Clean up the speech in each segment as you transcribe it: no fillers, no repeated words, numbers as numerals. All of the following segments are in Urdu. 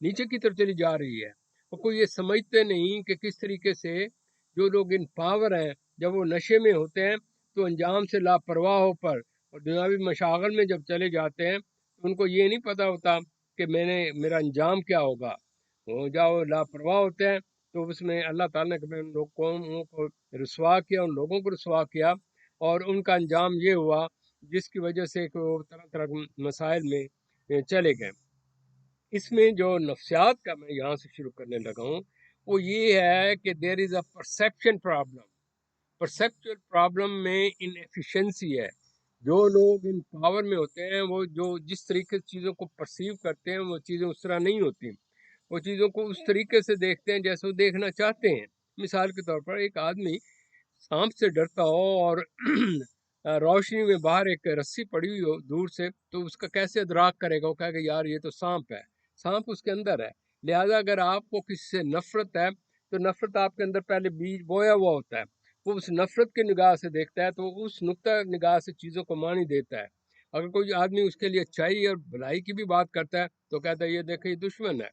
نیچے کی طرف چلی جا رہی ہے، اور کوئی یہ سمجھتے نہیں کہ کس طریقے سے جو لوگ ان پاور ہیں جب وہ نشے میں ہوتے ہیں تو انجام سے لاپرواہ ہو پر اور دنیاوی مشاغل میں جب چلے جاتے ہیں تو ان کو یہ نہیں پتہ ہوتا کہ میرا انجام کیا ہوگا۔ وہ جب لاپرواہ ہوتے ہیں تو اس میں اللہ تعالیٰ نے ان لوگوں کو رسوا کیا، ان لوگوں کو رسوا کیا، اور ان کا انجام یہ ہوا جس کی وجہ سے کہ وہ طرح طرح کے مسائل میں چلے گئے۔ اس میں جو نفسیات کا میں یہاں سے شروع کرنے لگا ہوں وہ یہ ہے کہ دیر از اے پرسیپشن پرابلم۔ پرسیپچل پرابلم میں ان ایفیشنسی ہے۔ جو لوگ ان پاور میں ہوتے ہیں وہ جو جس طریقے سے چیزوں کو پرسیو کرتے ہیں وہ چیزیں اس طرح نہیں ہوتی، وہ چیزوں کو اس طریقے سے دیکھتے ہیں جیسے وہ دیکھنا چاہتے ہیں۔ مثال کے طور پر ایک آدمی سانپ سے ڈرتا ہو اور روشنی میں باہر ایک رسی پڑی ہوئی ہو دور سے تو اس کا کیسے ادراک کرے گا؟ وہ کہے گا یار یہ تو سانپ ہے، سانپ اس کے اندر ہے۔ لہذا اگر آپ کو کسی سے نفرت ہے تو نفرت آپ کے اندر پہلے بیج بویا ہوا ہوتا ہے، وہ اس نفرت کی نگاہ سے دیکھتا ہے تو اس نقطہ نگاہ سے چیزوں کو معنی دیتا ہے۔ اگر کوئی آدمی اس کے لیے اچھائی اور بھلائی کی بھی بات کرتا ہے تو کہتا ہے یہ دیکھیں یہ دشمن ہے۔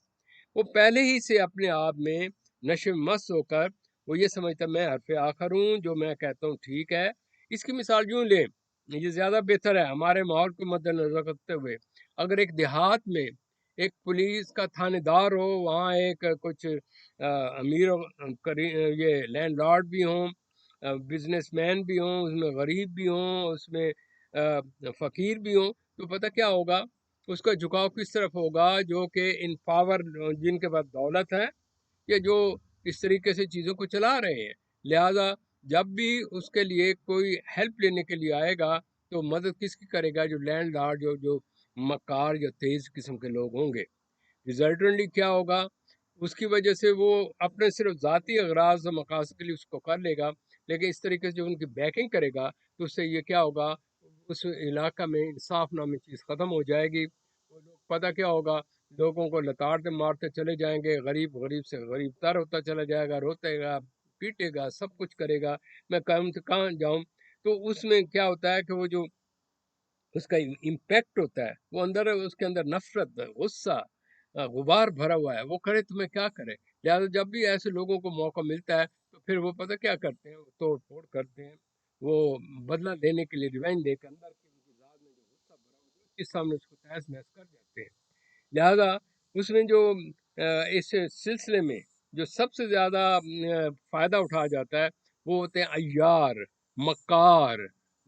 وہ پہلے ہی سے اپنے آپ میں نشے مست ہو کر وہ یہ سمجھتا ہے میں حرف آخر ہوں، جو میں کہتا ہوں ٹھیک ہے۔ اس کی مثال یوں لیں، یہ زیادہ بہتر ہے ہمارے ماحول کو مد نظر رکھتے ہوئے۔ اگر ایک دیہات میں ایک پولیس کا تھانے دار ہو، وہاں ایک کچھ امیر یہ لینڈ لارڈ بھی ہوں، بزنس مین بھی ہوں، اس میں غریب بھی ہوں، اس میں فقیر بھی ہوں، تو پتہ کیا ہوگا؟ اس کا جھکاؤ کس طرف ہوگا؟ جو کہ ان پاور، جن کے پاس دولت ہے یا جو اس طریقے سے چیزوں کو چلا رہے ہیں۔ لہذا جب بھی اس کے لیے کوئی ہیلپ لینے کے لیے آئے گا تو مدد کس کی کرے گا؟ جو لینڈ لارڈ، جو مکار یا تیز قسم کے لوگ ہوں گے۔ ریزلٹنٹلی کیا ہوگا؟ اس کی وجہ سے وہ اپنے صرف ذاتی اغراض و مقاصد کے لیے اس کو کر لے گا، لیکن اس طریقے سے جو ان کی بیکنگ کرے گا تو اس سے یہ کیا ہوگا؟ اس علاقہ میں انصاف نامی چیز ختم ہو جائے گی۔ وہ لوگ پتہ کیا ہوگا؟ لوگوں کو لتاڑتے مارتے چلے جائیں گے، غریب غریب سے غریب تر ہوتا چلا جائے گا، روتے گا، پیٹے گا، سب کچھ کرے گا، میں کہاں سے کہاں جاؤں؟ تو اس میں کیا ہوتا ہے کہ وہ جو اس کا امپیکٹ ہوتا ہے وہ اندر اس کے اندر نفرت، غصہ، غبار بھرا ہوا ہے، وہ کرے تو میں کیا کرے؟ لہٰذا جب بھی ایسے لوگوں کو موقع ملتا ہے تو پھر وہ پتہ کیا کرتے ہیں؟ وہ توڑ پھوڑ کرتے ہیں، وہ بدلہ لینے کے لیے ریونج لے کے اندر کی ان کی ذات میں جو غصہ بھرا ہوا ہے اس کے سامنے اس کو تہس نہس کر جاتے ہیں۔ لہذا اس میں جو اس سلسلے میں جو سب سے زیادہ فائدہ اٹھایا جاتا ہے وہ ہوتے ہیں عیار، مکار۔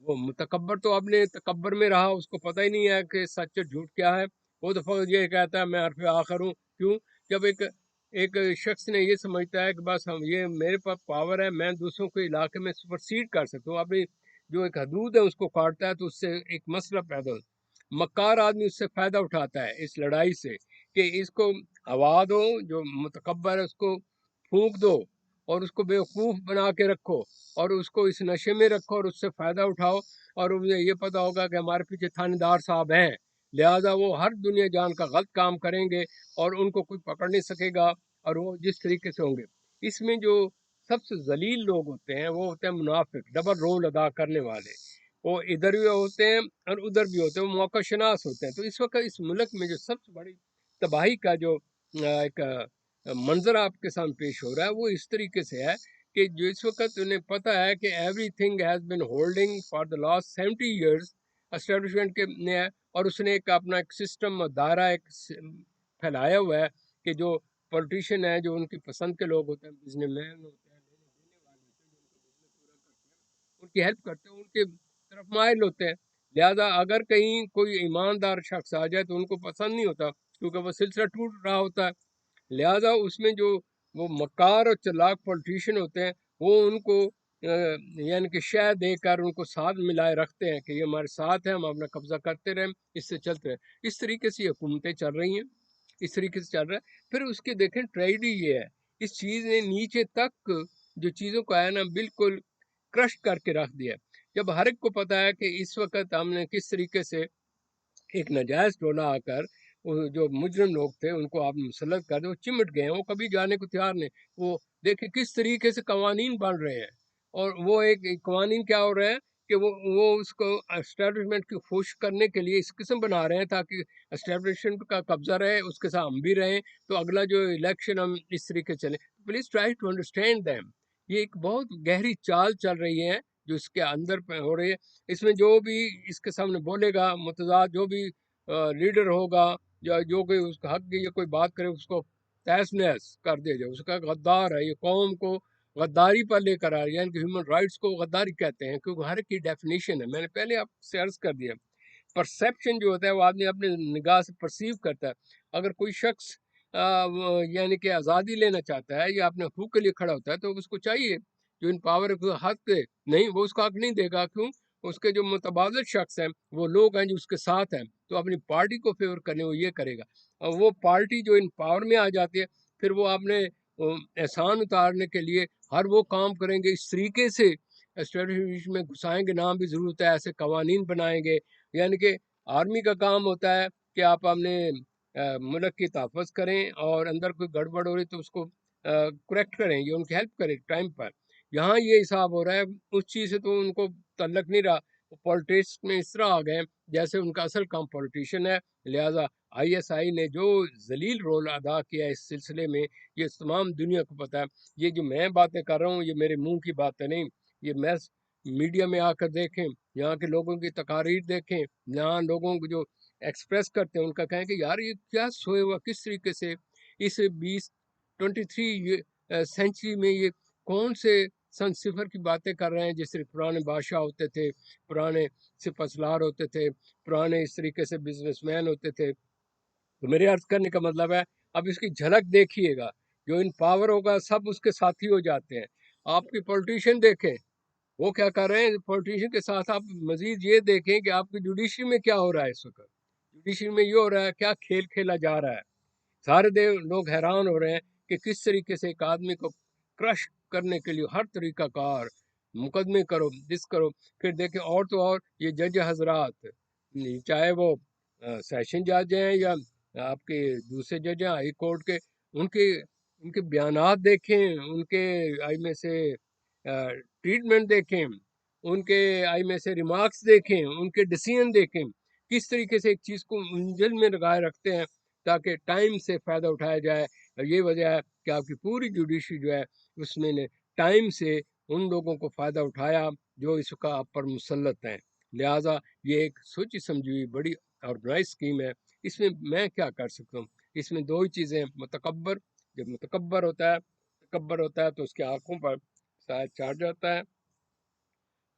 وہ متکبر تو اپنے تکبر میں رہا، اس کو پتہ ہی نہیں ہے کہ سچ اور جھوٹ کیا ہے، وہ تو فقط یہ کہتا ہے میں حرف آخر ہوں۔ کیوں؟ جب ایک شخص نے یہ سمجھتا ہے کہ بس ہم یہ میرے پاس پاور ہے، میں دوسروں کے علاقے میں سپرسیڈ کر سکتا ہوں، اپنی جو ایک حدود ہے اس کو کاٹتا ہے تو اس سے ایک مسئلہ پیدا ہوتا ہے۔ مکار آدمی اس سے فائدہ اٹھاتا ہے اس لڑائی سے کہ اس کو ہوا دو، جو متکبر ہے اس کو پھونک دو اور اس کو بیوقوف بنا کے رکھو اور اس کو اس نشے میں رکھو اور اس سے فائدہ اٹھاؤ، اور انہیں یہ پتہ ہوگا کہ ہمارے پیچھے تھانے دار صاحب ہیں، لہٰذا وہ ہر دنیا جان کا غلط کام کریں گے اور ان کو کوئی پکڑ نہیں سکے گا، اور وہ جس طریقے سے ہوں گے۔ اس میں جو سب سے ذلیل لوگ ہوتے ہیں وہ ہوتے ہیں منافق، ڈبل رول ادا کرنے والے۔ وہ ادھر بھی ہوتے ہیں اور ادھر بھی ہوتے ہیں، وہ موقع شناس ہوتے ہیں۔ تو اس وقت اس ملک میں جو سب سے بڑی تباہی کا جو ایک منظر آپ کے سامنے پیش ہو رہا ہے وہ اس طریقے سے ہے کہ جو اس وقت انہیں پتہ ہے کہ every thing has been holding for the last 70 years establishment کے نے ہے، اور اس نے ایک اپنا ایک سسٹم دائرہ ایک پھیلایا ہوا ہے کہ جو پولیٹیشین ہیں، جو ان کی پسند کے لوگ ہوتے ہیں، بزنس مین ہوتے ہیں، لینے دینے والے ہوتے ہیں، جو ان کا بزنس پورا کرتے ہیں، ان کی ہیلپ کرتے ہیں، ان کے طرف مائل ہوتے ہیں۔ لہذا اگر کہیں کوئی ایماندار شخص آ جائے تو ان کو پسند نہیں ہوتا کیونکہ وہ سلسلہ ٹوٹ رہا ہوتا ہے۔ لہذا اس میں جو وہ مکار اور چلاک پولیٹیشین ہوتے ہیں وہ ان کو یعنی کہ شہ دے کر ان کو ساتھ ملائے رکھتے ہیں کہ یہ ہمارے ساتھ ہیں، ہم اپنا قبضہ کرتے رہیں، اس سے چلتے رہیں۔ اس طریقے سے یہ حکومتیں چل رہی ہیں، اس طریقے سے چل رہا ہے۔ پھر اس کے دیکھیں ٹریجڈی یہ ہے، اس چیز نے نیچے تک جو چیزوں کو ہے نا بالکل کرش کر کے رکھ دیا۔ جب ہر ایک کو پتہ ہے کہ اس وقت ہم نے کس طریقے سے ایک ناجائز ٹولہ آ کر جو مجرم لوگ تھے ان کو آپ مسلط کر دیں، وہ چمٹ گئے ہیں، وہ کبھی جانے کو تیار نہیں۔ وہ دیکھیں کس طریقے سے قوانین بن رہے ہیں، اور وہ ایک قوانین کیا ہو رہے ہیں کہ وہ اس کو اسٹیبلشمنٹ کی کوشش کرنے کے لیے اس قسم بنا رہے ہیں تاکہ اسٹیبلشمنٹ کا قبضہ رہے، اس کے ساتھ ہم بھی رہیں، تو اگلا جو الیکشن ہم اس طریقے چلیں. Please try to understand them. یہ ایک بہت گہری چال چل رہی ہے جو اس کے اندر ہو رہی ہے. اس میں جو بھی اس کے سامنے بولے گا متضاد، جو بھی لیڈر ہوگا یا جو کوئی اس کا حق کی یا کوئی بات کرے، اس کو تہس نہس کر دیا جائے. اس کا غدار ہے، یہ قوم کو غداری پر لے کر آ رہی ہے. یعنی کہ ہیومن رائٹس کو غداری کہتے ہیں، کیونکہ ہر کی ڈیفینیشن ہے. میں نے پہلے آپ سے عرض کر دیا، پرسیپشن جو ہوتا ہے وہ آدمی اپنے نگاہ سے پرسیو کرتا ہے. اگر کوئی شخص یعنی کہ آزادی لینا چاہتا ہے یا اپنے حقوق کے لیے کھڑا ہوتا ہے تو اس کو چاہیے جو ان پاور کو حق دے. نہیں، وہ اس کو حق نہیں دے گا. کیوں؟ اس کے جو متبادل شخص ہیں، وہ لوگ ہیں جو اس کے ساتھ ہیں، تو اپنی پارٹی کو فیور کرنے وہ یہ کرے گا. اور وہ پارٹی جو ان پاور میں آ جاتی ہے، پھر وہ اپنے احسان اتارنے کے لیے ہر وہ کام کریں گے اس طریقے سے اسٹریٹجی میں گھسائیں گے. نام بھی ضرورت ہے، ایسے قوانین بنائیں گے. یعنی کہ آرمی کا کام ہوتا ہے کہ آپ اپنے ملک کی تحفظ کریں، اور اندر کوئی گڑبڑ ہو رہی تو اس کو کریکٹ کریں یا ان کی ہیلپ کریں ٹائم پر. یہاں یہ حساب ہو رہا ہے، اس چیز سے تو ان کو تعلق نہیں رہا. پالیٹکس میں اس طرح آ گئے جیسے ان کا اصل کام پولیٹیشین ہے. لہٰذا آئی ایس آئی نے جو ذلیل رول ادا کیا ہے اس سلسلے میں، یہ تمام دنیا کو پتہ ہے. یہ جو میں باتیں کر رہا ہوں یہ میرے منہ کی باتیں نہیں، یہ میں میڈیا میں آ کر دیکھیں، یہاں کے لوگوں کی تقاریر دیکھیں، یہاں لوگوں کو جو ایکسپریس کرتے ہیں ان کا کہیں کہ یار یہ کیا سوئے ہوا، کس طریقے سے اس 23 سینچری میں یہ کون سے سن صفر کی باتیں کر رہے ہیں. جس طرح پرانے بادشاہ ہوتے تھے، پرانے سپہ سالار ہوتے تھے، پرانے اس طریقے سے بزنس مین ہوتے تھے. تو میرے عرض کرنے کا مطلب ہے اب اس کی جھلک دیکھیے گا. جو ان پاور ہوگا سب اس کے ساتھی ہو جاتے ہیں. آپ کی پولیٹیشین دیکھیں وہ کیا کر رہے ہیں. پولیٹیشین کے ساتھ آپ مزید یہ دیکھیں کہ آپ کی جوڈیشری میں کیا ہو رہا ہے. اس وقت جوڈیشری میں یہ ہو رہا ہے، کیا کھیل کھیلا جا رہا ہے. سارے لوگ حیران ہو رہے ہیں کہ کس طریقے سے ایک آدمی کو کرش کرنے کے لیے ہر طریقہ کار مقدمے کرو، جس کرو. پھر دیکھیں اور تو اور یہ جج حضرات، چاہے وہ سیشن جج ہیں یا آپ کے دوسرے جج ہیں ہائی کورٹ کے، ان کے بیانات دیکھیں، ان کے آئی میں سے ٹریٹمنٹ دیکھیں، ان کے آئی میں سے ریمارکس دیکھیں، ان کے ڈیسیژن دیکھیں، کس طریقے سے ایک چیز کو منزل میں لگائے رکھتے ہیں تاکہ ٹائم سے فائدہ اٹھایا جائے. اور یہ وجہ ہے کہ آپ کی پوری جوڈیشری جو ہے اس میں نے ٹائم سے ان لوگوں کو فائدہ اٹھایا جو اس کا آپ پر مسلط ہیں. لہٰذا یہ ایک سوچی سمجھی ہوئی بڑی آرگنائز اسکیم ہے. اس میں میں کیا کر سکتا ہوں؟ اس میں دو ہی چیزیں. متکبر، جب تکبر ہوتا ہے تو اس کی آنکھوں پر شاید چڑھ جاتا ہے،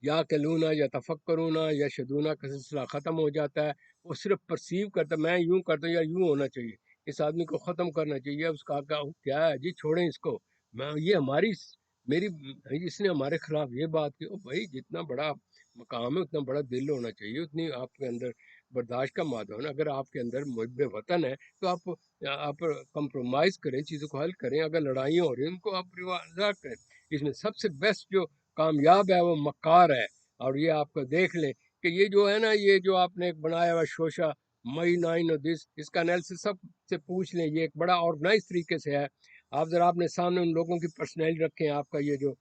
یا کلونا یا تفکرونا یا شدونا کا سلسلہ ختم ہو جاتا ہے. وہ صرف پرسیو کرتا ہے، میں یوں کرتا ہوں یا یوں ہونا چاہیے. اس آدمی کو ختم کرنا چاہیے. اس کا کیا ہے جی، چھوڑیں اس کو. یہ میری اس نے ہمارے خلاف یہ بات کی. بھائی جتنا بڑا مقام ہے اتنا بڑا دل ہونا چاہیے، اتنی آپ کے اندر برداشت کا مادہ ہونا. اگر آپ کے اندر محب وطن ہے تو آپ کمپرومائز کریں، چیزوں کو حل کریں. اگر لڑائیاں ہو رہی ہیں ان کو آپ ریوالو کریں. اس میں سب سے بیسٹ جو کامیاب ہے وہ مکار ہے. اور یہ آپ کو دیکھ لیں کہ یہ جو ہے نا، یہ جو آپ نے ایک بنایا ہوا شوشا مئی 9 اور اس کا انالیسس سب سے پوچھ لیں. یہ ایک بڑا آرگنائز طریقے سے ہے. آپ ذرا اپنے سامنے ان لوگوں کی پرسنالٹی رکھیں. آپ کا یہ جو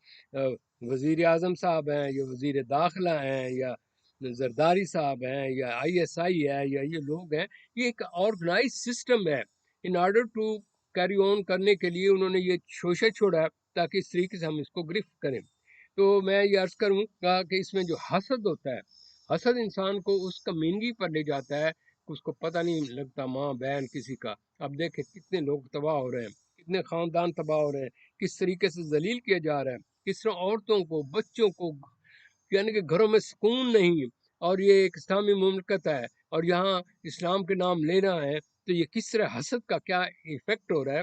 وزیر اعظم صاحب ہیں، یا وزیر داخلہ ہیں، یا زرداری صاحب ہیں، یا آئی ایس آئی ہے، یا یہ لوگ ہیں، یہ ایک آرگنائز سسٹم ہے. In order to carry on کرنے کے لیے انہوں نے یہ شوشہ چھوڑا تاکہ اس طریقے سے ہم اس کو گرفت کریں. تو میں یہ عرض کروں گا کہ اس میں جو حسد ہوتا ہے، حسد انسان کو اس کمینگی پر لے جاتا ہے کہ اس کو پتہ نہیں لگتا ماں بہن کسی کا. اب دیکھیں کتنے لوگ تباہ ہو رہے ہیں، کتنے خاندان تباہ ہو رہے ہیں، کس طریقے سے ذلیل کیا جا رہا ہے، کس طرح عورتوں کو، بچوں کو، یعنی کہ گھروں میں سکون نہیں. اور یہ ایک اسلامی مملکت ہے اور یہاں اسلام کے نام لینا ہے، تو یہ کس طرح حسد کا کیا ایفیکٹ ہو رہا ہے.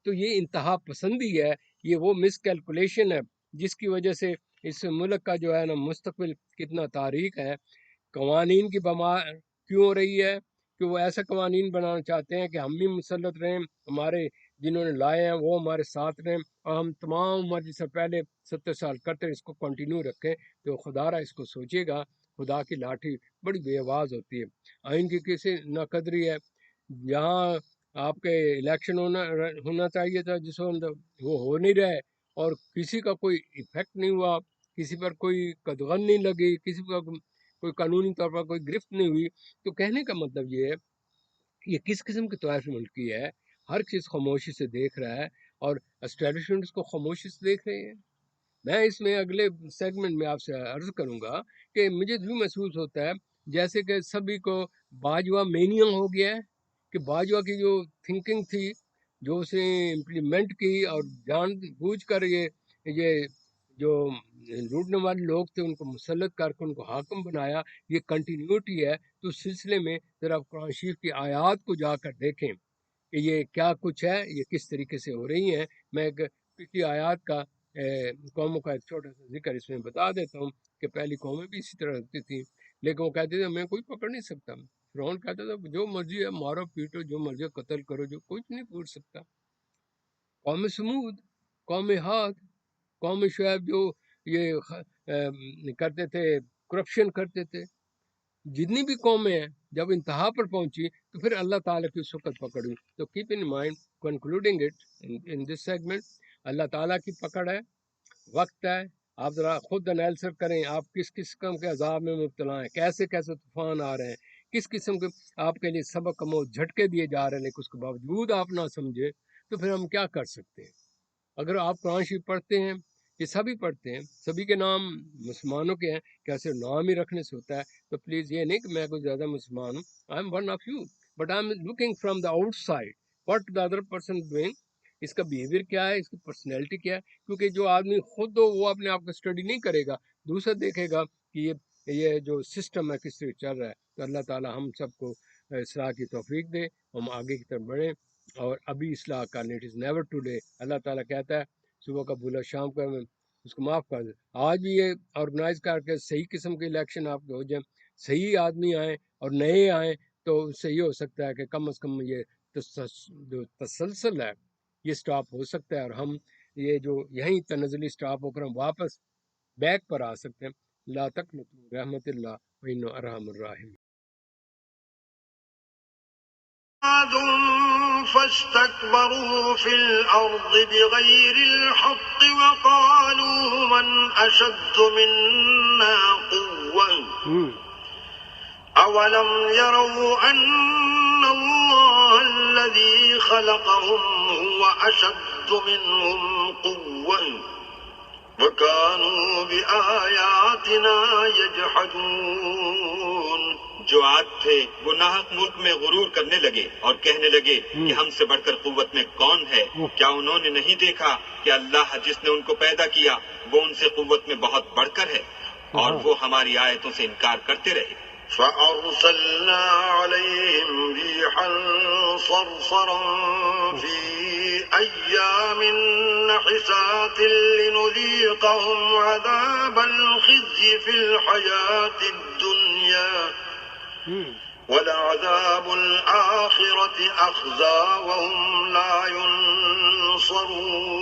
تو یہ انتہا پسندی ہے، یہ وہ مس کیلکولیشن ہے جس کی وجہ سے اس ملک کا جو ہے نا مستقبل کتنا تاریک ہے. قوانین کی کیوں ہو رہی ہے کہ وہ ایسے قوانین بنانا چاہتے ہیں کہ ہم بھی مسلط رہیں، ہمارے جنہوں نے لائے ہیں وہ ہمارے ساتھ رہیں، اور ہم تمام عمر جس سے پہلے 70 سال کرتے ہیں اس کو کنٹینیو رکھیں. تو خدا را اس کو سوچے گا. خدا کی لاٹھی بڑی بے آواز ہوتی ہے. آئین کی کسی نہ قدری ہے. یہاں آپ کے الیکشن ہونا چاہیے تھا جس وہ ہو نہیں رہے، اور کسی کا کوئی ایفیکٹ نہیں ہوا. کسی پر کوئی قدغن نہیں لگی، کسی پر کوئی قانونی طور پر کوئی گرفت نہیں ہوئی. تو کہنے کا مطلب یہ ہے یہ کس قسم کی طائف ملکی ہے. ہر چیز خاموشی سے دیکھ رہا ہے اور اسٹیبلشمنٹ اس کو خاموشی سے دیکھ رہے ہیں. میں اس میں اگلے سیگمنٹ میں آپ سے عرض کروں گا کہ مجھے یوں محسوس ہوتا ہے جیسے کہ سبھی کو باجوہ مینیا ہو گیا ہے، کہ باجوہ کی جو تھنکنگ تھی، جو اس نے امپلیمنٹ کی اور جان بوجھ کر یہ جو لوٹنے والے لوگ تھے ان کو مسلط کر کے ان کو حاکم بنایا، یہ کنٹینیوٹی ہے. تو اس سلسلے میں ذرا قرآن شریف کی آیات کو جا کر دیکھیں کہ یہ کیا کچھ ہے، یہ کس طریقے سے ہو رہی ہیں. میں ایک پچھلی آیات کا قوموں کا ایک چھوٹا سا ذکر اس میں بتا دیتا ہوں کہ پہلی قومیں بھی اسی طرح رکھتی تھیں، لیکن وہ کہتے تھے میں کوئی پکڑ نہیں سکتا. فرعون کہتا تھا جو مرضی ہے مارو پیٹو، جو مرضی ہے قتل کرو، جو کچھ نہیں پوچھ سکتا. قوم سمود، قوم ہاد، قوم شعیب جو یہ کرتے تھے، کرپشن کرتے تھے. جتنی بھی قومیں ہیں جب انتہا پر پہنچی تو پھر اللہ تعالیٰ کی اس وقت پکڑ ہوئی. تو keep in mind concluding it in this segment, اللہ تعالیٰ کی پکڑ ہے، وقت ہے. آپ ذرا خود انالیسس کریں آپ کس قسم کے عذاب میں مبتلا ہیں، کیسے کیسے طوفان آ رہے ہیں، کس قسم کے آپ کے لیے سبق جھٹکے دیے جا رہے ہیں، لیکن اس کے باوجود آپ نہ سمجھے تو پھر ہم کیا کر سکتے ہیں. اگر آپ قرآن شریف پڑھتے ہیں، یہ سبھی پڑھتے ہیں، سبھی کے نام مسلمانوں کے ہیں، کیسے نام ہی رکھنے سے ہوتا ہے. تو پلیز یہ نہیں کہ میں کوئی زیادہ مسلمان ہوں، I'm one of you, but I'm looking from the outside what the other person doing. اس کا بیہیویئر کیا ہے، اس کی پرسنالٹی کیا ہے. کیونکہ جو آدمی خود ہو وہ اپنے آپ کو اسٹڈی نہیں کرے گا، دوسرا دیکھے گا کہ یہ جو سسٹم ہے کس طرح چل رہا ہے. تو اللہ تعالیٰ ہم سب کو اصلاح کی توفیق دے، ہم آگے کی طرف بڑھیں اور ابھی اصلاح کرنے، it is never today. اللہ تعالیٰ کہتا ہے صبح کا بھولا شام کا اس کو معاف کر دے. آج بھی یہ آرگنائز کر کے صحیح قسم کے الیکشن آپ کے ہو جائیں، صحیح آدمی آئیں اور نئے آئیں، تو اس سے یہ ہو سکتا ہے کہ کم از کم یہ جو تسلسل ہے یہ سٹاپ ہو سکتا ہے، اور ہم یہ جو یہیں تنزلی سٹاپ ہو کر ہم واپس بیک پر آ سکتے ہیں. لا تقنطوا رحمت اللہ وإنه ارحم الراحمین. عاد فاستكبروا في الأرض بغير الحق وقالوا من أشد منا قوة أولم يروا أن الله الذي خلقهم هو أشد منهم قوة وكانوا بآياتنا يجحدون. جو عاد تھے وہ ناحق ملک میں غرور کرنے لگے اور کہنے لگے کہ ہم سے بڑھ کر قوت میں کون ہے. کیا انہوں نے نہیں دیکھا کہ اللہ جس نے ان کو پیدا کیا وہ ان سے قوت میں بہت بڑھ کر ہے، اور وہ ہماری آیتوں سے انکار کرتے رہے. فأرسلنا عليهم ريحا صرصرا في أيام نحسات لنذيقهم عذاب الخزي في الحياة الدنيا ولعذاب الآخرة أخزى وهم لا ينصرون.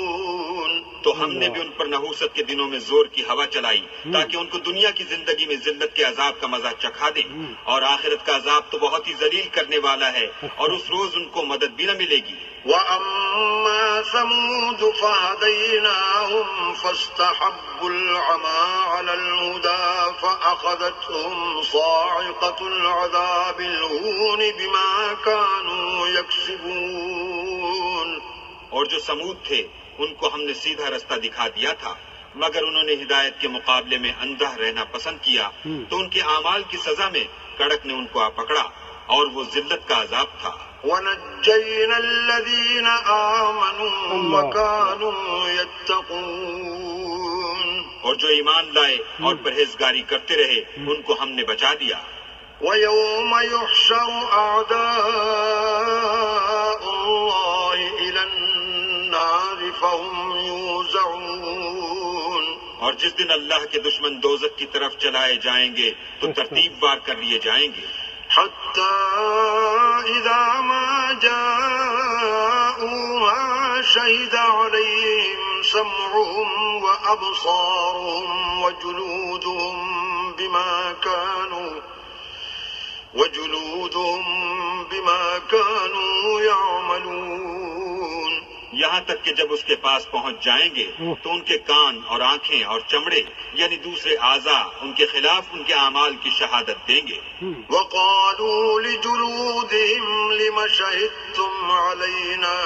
تو ہم نے بھی ان پر نحوست کے دنوں میں زور کی ہوا چلائی تاکہ ان کو دنیا کی زندگی میں ذلت کے عذاب کا مزہ چکھا دیں، اور آخرت کا عذاب تو بہت ہی ذلیل کرنے والا ہے، اور اس روز ان کو مدد بھی نہ ملے گی. وَأَمَّا ثَمُودُ فَهَدَيْنَاهُمْ فَاسْتَحَبُّوا الْعَمَى عَلَى الْهُدَى فَأَخَذَتْهُمْ صَاعِقَةُ الْعَذَابِ الْهُونِ بِمَا كَانُوا يَكْسِبُونَ. اور جو سمود تھے ان کو ہم نے سیدھا رستہ دکھا دیا تھا، مگر انہوں نے ہدایت کے مقابلے میں اندھا رہنا پسند کیا، تو ان کے اعمال کی سزا میں کڑک نے ان کو آ پکڑا، اور وہ ذلت کا عذاب تھا. وَنَجَّيْنَا الَّذِينَ آمَنُوا وَكَانُوا يَتَّقُونَ. اور جو ایمان لائے اور پرہیزگاری کرتے رہے ان کو ہم نے بچا دیا. وَيَوْمَ يُحْشَرُ أَعْدَاءُ اللَّهِ إِلَى النَّارِ فَهُمْ يُوزَعُونَ. اور جس دن اللہ کے دشمن دوزخ کی طرف چلائے جائیں گے تو ترتیب وار کر لیے جائیں گے. حَتَّى إِذَا مَا جَاءُوهَا شَهِدَ عَلَيْهِمْ سَمْعُهُمْ وَأَبْصَارُهُمْ وَجُلُودُهُمْ بِمَا كَانُوا يَعْمَلُونَ. یہاں تک کہ جب اس کے پاس پہنچ جائیں گے تو ان کے کان اور آنکھیں اور چمڑے یعنی دوسرے اعضاء ان کے خلاف ان کے اعمال کی شہادت دیں گے۔ وقالوا لجلودهم لم شهدتم علينا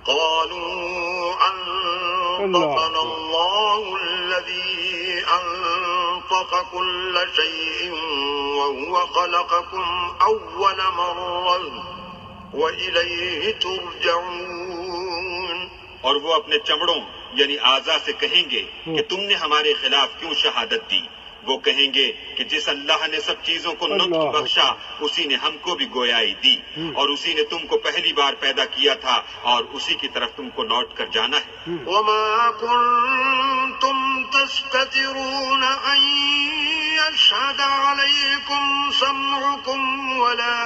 قالوا أنطقنا الله الذي أنطق كل شيء وهو خلقكم أول مرة وإليه ترجعون۔ اور وہ اپنے چمڑوں یعنی اعضاء سے کہیں گے کہ تم نے ہمارے خلاف کیوں شہادت دی؟ وہ کہیں گے کہ جس اللہ نے سب چیزوں کو نطق بخشا اسی نے ہم کو بھی گویائی دی، اور اسی نے تم کو پہلی بار پیدا کیا تھا اور اسی کی طرف تم کو لوٹ کر جانا ہے۔ وما كنتم تستترون أن يشهد عليكم سمعكم ولا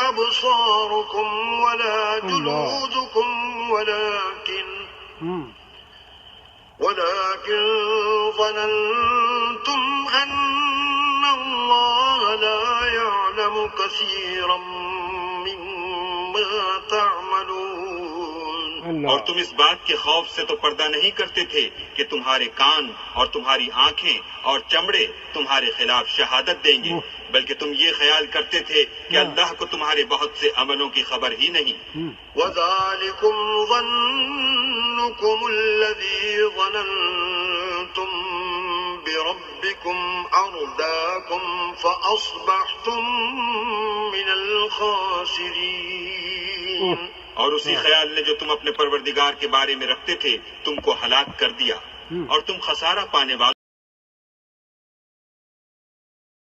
أبصاركم ولا جلودكم ولكن ظننتم أن الله لا يعلم كثيرا مما تعملون۔ اور تم اس بات کے خوف سے تو پردہ نہیں کرتے تھے کہ تمہارے کان اور تمہاری آنکھیں اور چمڑے تمہارے خلاف شہادت دیں گے، بلکہ تم یہ خیال کرتے تھے کہ اللہ کو تمہارے بہت سے عملوں کی خبر ہی نہیں۔ وذلكم ظنكم الذي ظننتم بربكم أرداكم فأصبحتم من الخاسرين۔ اور اسی خیال نے جو تم اپنے پروردگار کے بارے میں رکھتے تھے تم کو ہلاک کر دیا، اور تم خسارہ پانے والے